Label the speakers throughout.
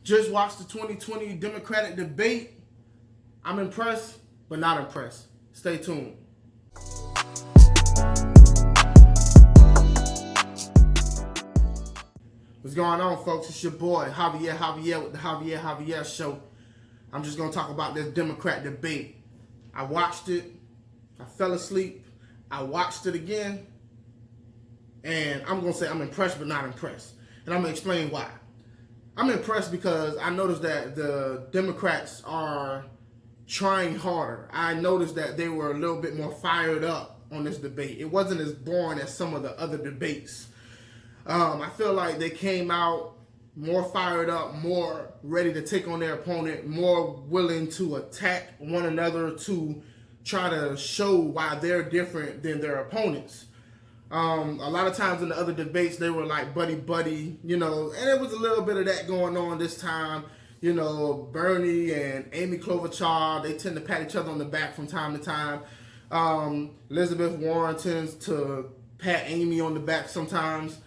Speaker 1: Just watched the 2020 Democratic debate. I'm impressed, but not impressed. Stay tuned. What's going on, folks? It's your boy, Javier with the Javier Show. I'm just going to talk about this Democrat debate. I watched it. I fell asleep. I watched it again. And I'm going to say I'm impressed, but not impressed. And I'm going to explain why. I'm impressed because I noticed that the Democrats are trying harder. I noticed that they were a little bit more fired up on this debate. It wasn't as boring as some of the other debates. I feel like they came out more fired up, more ready to take on their opponent, more willing to attack one another to try to show why they're different than their opponents. A lot of times in the other debates, they were like buddy, and it was a little bit of that going on this time. Bernie and Amy Klobuchar, they tend to pat each other on the back from time to time. Elizabeth Warren tends to pat Amy on the back sometimes.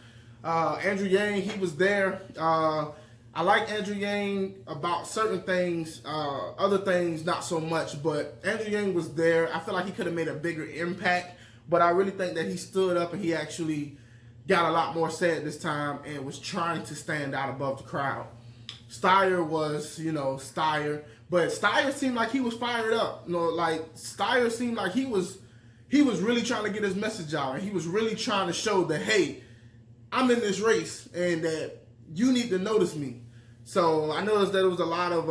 Speaker 1: Andrew Yang, he was there. I like Andrew Yang about certain things, other things not so much, but Andrew Yang was there. I feel like he could have made a bigger impact, but I really think that he stood up and he actually got a lot more said this time and was trying to stand out above the crowd. Steyer was, Steyer, but Steyer seemed like he was fired up. Steyer seemed like he was really trying to get his message out, and he was really trying to show that, hey, I'm in this race and that you need to notice me. So I noticed that there was a lot of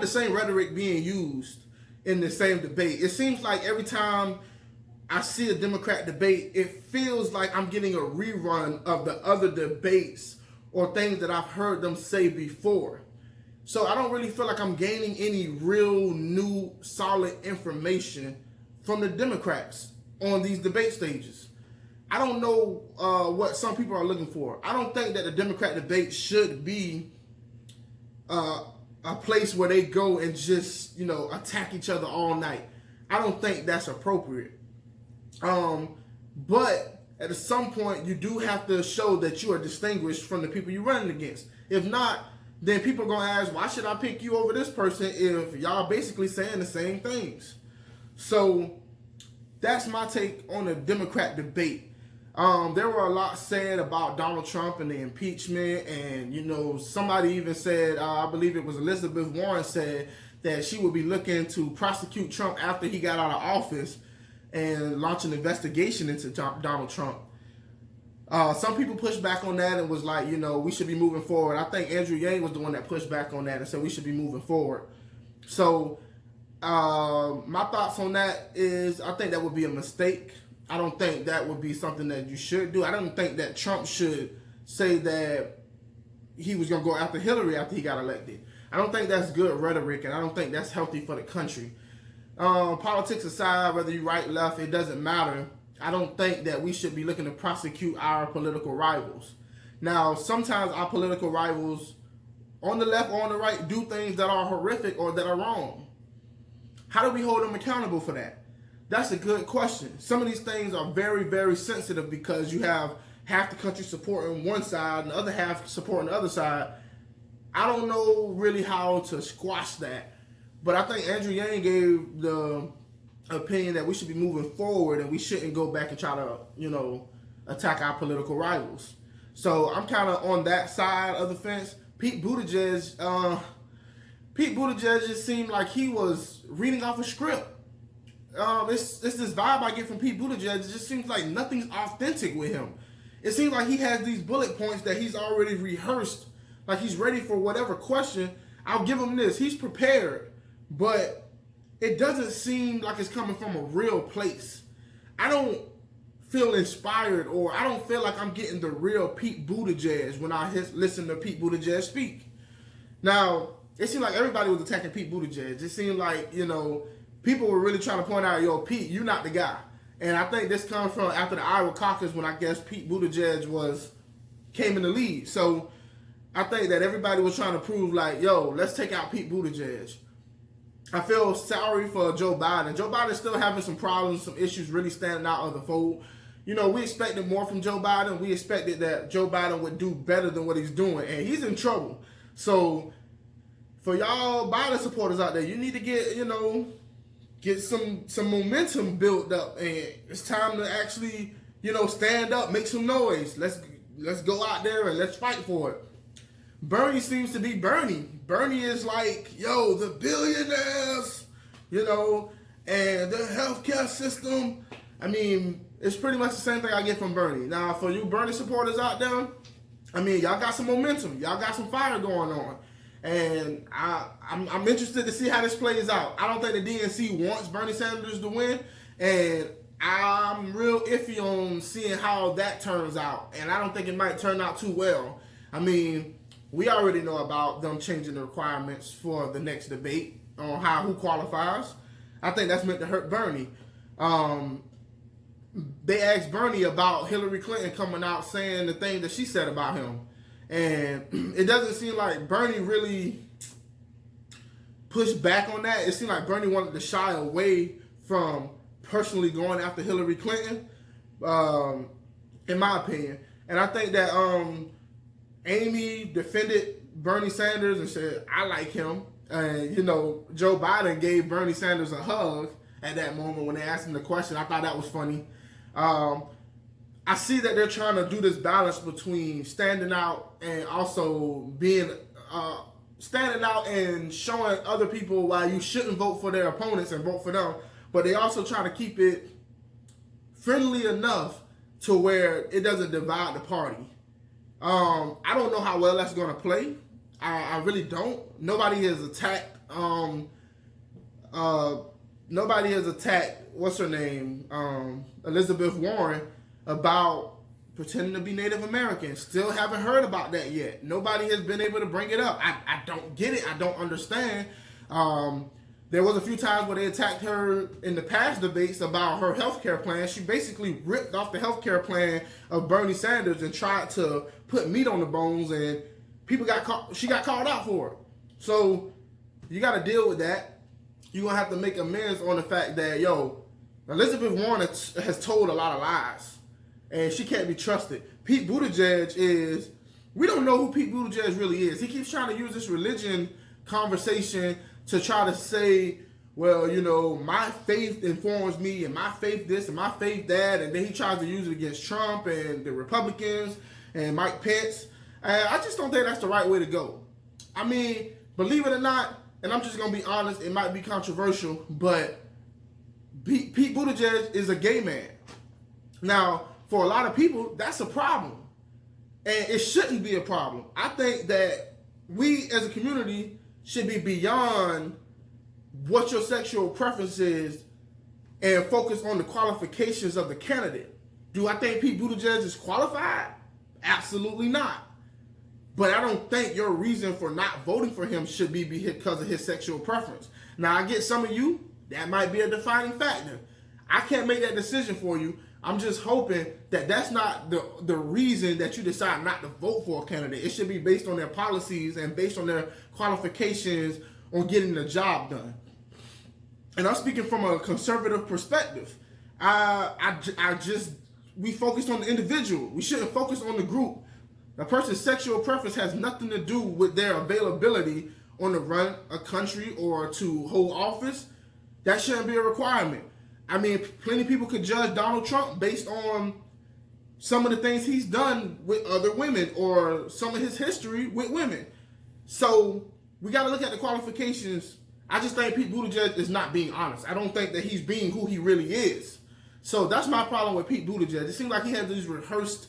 Speaker 1: the same rhetoric being used in the same debate. It seems like every time I see a Democrat debate, it feels like I'm getting a rerun of the other debates or things that I've heard them say before. So I don't really feel like I'm gaining any real new solid information from the Democrats on these debate stages. I don't know what some people are looking for. I don't think that the Democrat debate should be a place where they go and just, attack each other all night. I don't think that's appropriate. But at some point, you do have to show that you are distinguished from the people you're running against. If not, then people are going to ask, why should I pick you over this person if y'all basically saying the same things? So that's my take on the Democrat debate. There were a lot said about Donald Trump and the impeachment, and somebody even said, I believe it was Elizabeth Warren said that she would be looking to prosecute Trump after he got out of office and launch an investigation into Donald Trump. Some people pushed back on that and was like, we should be moving forward. I think Andrew Yang was the one that pushed back on that and said we should be moving forward. So my thoughts on that is I think that would be a mistake. I don't think that would be something that you should do. I don't think that Trump should say that he was going to go after Hillary after he got elected. I don't think that's good rhetoric, and I don't think that's healthy for the country. Politics aside, whether you right, left, it doesn't matter. I don't think that we should be looking to prosecute our political rivals. Now, sometimes our political rivals on the left or on the right do things that are horrific or that are wrong. How do we hold them accountable for that? That's a good question. Some of these things are very, very sensitive because you have half the country supporting one side and the other half supporting the other side. I don't know really how to squash that, but I think Andrew Yang gave the opinion that we should be moving forward and we shouldn't go back and try to, attack our political rivals. So I'm kind of on that side of the fence. Pete Buttigieg just seemed like he was reading off a script. It's this vibe I get from Pete Buttigieg. It just seems like nothing's authentic with him. It seems like he has these bullet points that he's already rehearsed, like he's ready for whatever question. I'll give him this. He's prepared, but it doesn't seem like it's coming from a real place. I don't feel inspired, or I don't feel like I'm getting the real Pete Buttigieg when I listen to Pete Buttigieg speak. Now, it seemed like everybody was attacking Pete Buttigieg. It seemed like, people were really trying to point out, Pete, you're not the guy. And I think this comes from after the Iowa caucus when I guess Pete Buttigieg came in the lead. So I think that everybody was trying to prove let's take out Pete Buttigieg. I feel sorry for Joe Biden. Joe Biden's still having some problems, some issues really standing out of the fold. we expected more from Joe Biden. We expected that Joe Biden would do better than what he's doing, and he's in trouble. So for y'all Biden supporters out there, you need to get some momentum built up, and it's time to actually, stand up, make some noise. Let's go out there and let's fight for it. Bernie seems to be Bernie. Bernie is like, the billionaires, and the healthcare system. I mean, it's pretty much the same thing I get from Bernie. Now, for you Bernie supporters out there, I mean, y'all got some momentum. Y'all got some fire going on. And I'm interested to see how this plays out. I don't think the DNC wants Bernie Sanders to win. And I'm real iffy on seeing how that turns out. And I don't think it might turn out too well. I mean, we already know about them changing the requirements for the next debate on who qualifies. I think that's meant to hurt Bernie. They asked Bernie about Hillary Clinton coming out saying the thing that she said about him. And it doesn't seem like Bernie really pushed back on that. It seemed like Bernie wanted to shy away from personally going after Hillary Clinton, in my opinion. And I think that Amy defended Bernie Sanders and said, I like him. And, Joe Biden gave Bernie Sanders a hug at that moment when they asked him the question. I thought that was funny. I see that they're trying to do this balance between standing out and also being standing out and showing other people why you shouldn't vote for their opponents and vote for them. But they also try to keep it friendly enough to where it doesn't divide the party. I don't know how well that's going to play. I really don't. Nobody has attacked. Nobody has attacked. What's her name? Elizabeth Warren about pretending to be Native American. Still haven't heard about that yet. Nobody has been able to bring it up. I don't get it. I don't understand. There was a few times where they attacked her in the past debates about her healthcare plan. She basically ripped off the healthcare plan of Bernie Sanders and tried to put meat on the bones, and she got called out for it. So you got to deal with that. You're going to have to make amends on the fact that, Elizabeth Warren has told a lot of lies, and she can't be trusted. Pete Buttigieg we don't know who Pete Buttigieg really is. He keeps trying to use this religion conversation to try to say, well, my faith informs me, and my faith this, and my faith that, and then he tries to use it against Trump and the Republicans and Mike Pence. I just don't think that's the right way to go. I mean, believe it or not, and I'm just going to be honest, it might be controversial, but Pete Buttigieg is a gay man. Now, for a lot of people, that's a problem. And it shouldn't be a problem. I think that we as a community should be beyond what your sexual preference is and focus on the qualifications of the candidate. Do I think Pete Buttigieg is qualified? Absolutely not. But I don't think your reason for not voting for him should be because of his sexual preference. Now, I get some of you, that might be a defining factor. I can't make that decision for you. I'm just hoping that that's not the reason that you decide not to vote for a candidate. It should be based on their policies and based on their qualifications on getting the job done. And I'm speaking from a conservative perspective. We focus on the individual. We shouldn't focus on the group. A person's sexual preference has nothing to do with their availability on to run a country or to hold office. That shouldn't be a requirement. I mean, plenty of people could judge Donald Trump based on some of the things he's done with other women or some of his history with women. So we got to look at the qualifications. I just think Pete Buttigieg is not being honest. I don't think that he's being who he really is. So that's my problem with Pete Buttigieg. It seems like he has these rehearsed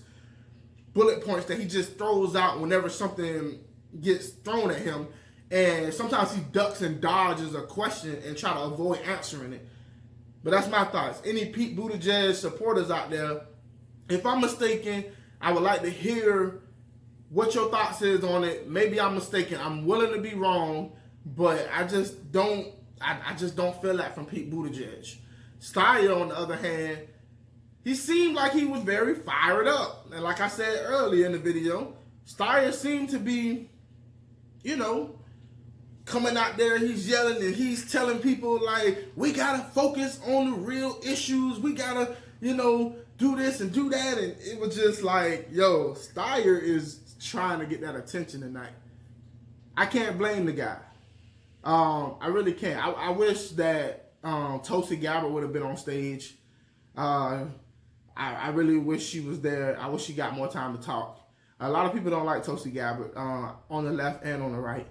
Speaker 1: bullet points that he just throws out whenever something gets thrown at him. And sometimes he ducks and dodges a question and try to avoid answering it. But that's my thoughts. Any Pete Buttigieg supporters out there, if I'm mistaken, I would like to hear what your thoughts is on it. Maybe I'm mistaken. I'm willing to be wrong, but I just don't feel that from Pete Buttigieg. Steyer, on the other hand, he seemed like he was very fired up. And like I said earlier in the video, Steyer seemed to be, coming out there, he's yelling and he's telling people, like, we got to focus on the real issues. We got to, do this and do that, and it was just like, yo, Steyer is trying to get that attention tonight. I can't blame the guy. I really can't. I wish that Tulsi Gabbard would have been on stage. I really wish she was there. I wish she got more time to talk. A lot of people don't like Tulsi Gabbard on the left and on the right.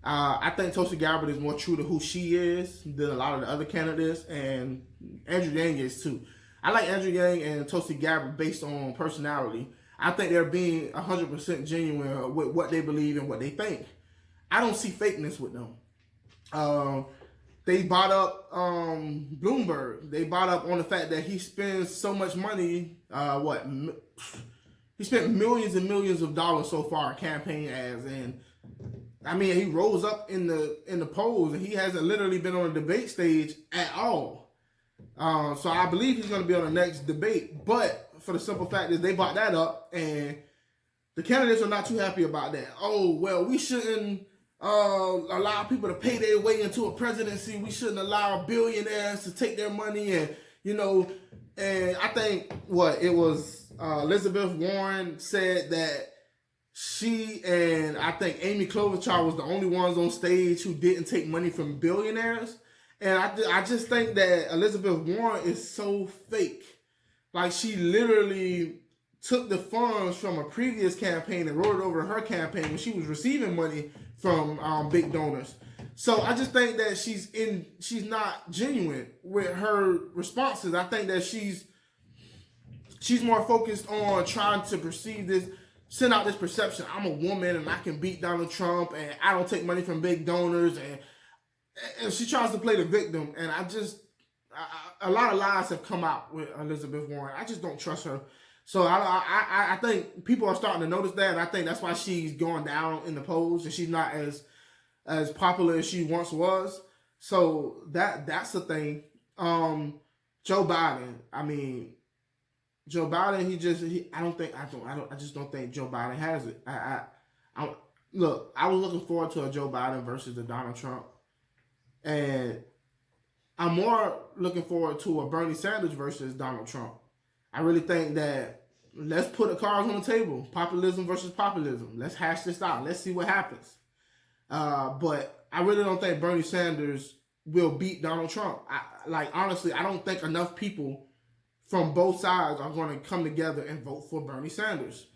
Speaker 1: I think Tulsi Gabbard is more true to who she is than a lot of the other candidates, and Andrew Yang is too. I like Andrew Yang and Tulsi Gabbard based on personality. I think they're being 100% genuine with what they believe and what they think. I don't see fakeness with them. They bought up Bloomberg. They bought up on the fact that he spends so much money. He spent millions and millions of dollars so far in campaign ads, and I mean, he rose up in the polls, and he hasn't literally been on a debate stage at all. So I believe he's going to be on the next debate. But for the simple fact is they bought that up, and the candidates are not too happy about that. Oh, well, we shouldn't allow people to pay their way into a presidency. We shouldn't allow billionaires to take their money, and and I think it was Elizabeth Warren said that she and I think Amy Klobuchar was the only ones on stage who didn't take money from billionaires. And I just think that Elizabeth Warren is so fake. Like, she literally took the funds from a previous campaign and rolled it over to her campaign when she was receiving money from big donors. So I just think that she's not genuine with her responses. I think that she's more focused on trying to send out this perception. I'm a woman and I can beat Donald Trump, and I don't take money from big donors, and she tries to play the victim. And a lot of lies have come out with Elizabeth Warren. I just don't trust her. So I think people are starting to notice that, and I think that's why she's going down in the polls, and she's not as popular as she once was. So that's the thing. Joe Biden. I mean, Joe Biden. I just don't think Joe Biden has it. I was looking forward to a Joe Biden versus a Donald Trump, and I'm more looking forward to a Bernie Sanders versus Donald Trump. I really think that let's put the cards on the table. Populism versus populism. Let's hash this out. Let's see what happens. But I really don't think Bernie Sanders will beat Donald Trump. Honestly, I don't think enough people from both sides are going to come together and vote for Bernie Sanders.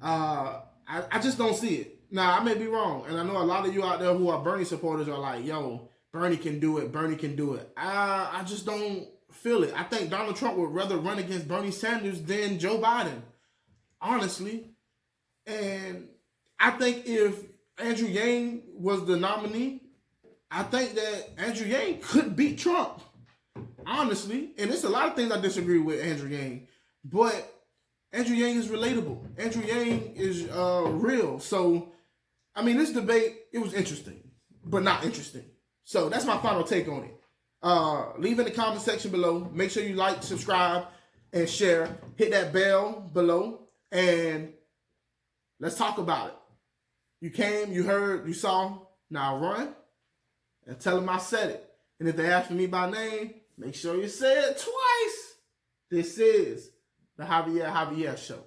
Speaker 1: I just don't see it. Now, I may be wrong, and I know a lot of you out there who are Bernie supporters are like, yo, Bernie can do it. Bernie can do it. I just don't feel it. I think Donald Trump would rather run against Bernie Sanders than Joe Biden, honestly. And I think if Andrew Yang was the nominee, I think that Andrew Yang could beat Trump, honestly. And there's a lot of things I disagree with Andrew Yang, but Andrew Yang is relatable. Andrew Yang is real. So, I mean, this debate, it was interesting, but not interesting. So that's my final take on it. Leave in the comment section below. Make sure you like, subscribe, and share. Hit that bell below, and let's talk about it. You came, you heard, you saw. Now run and tell them I said it. And if they ask for me by name, make sure you say it twice. This is the Javier Show.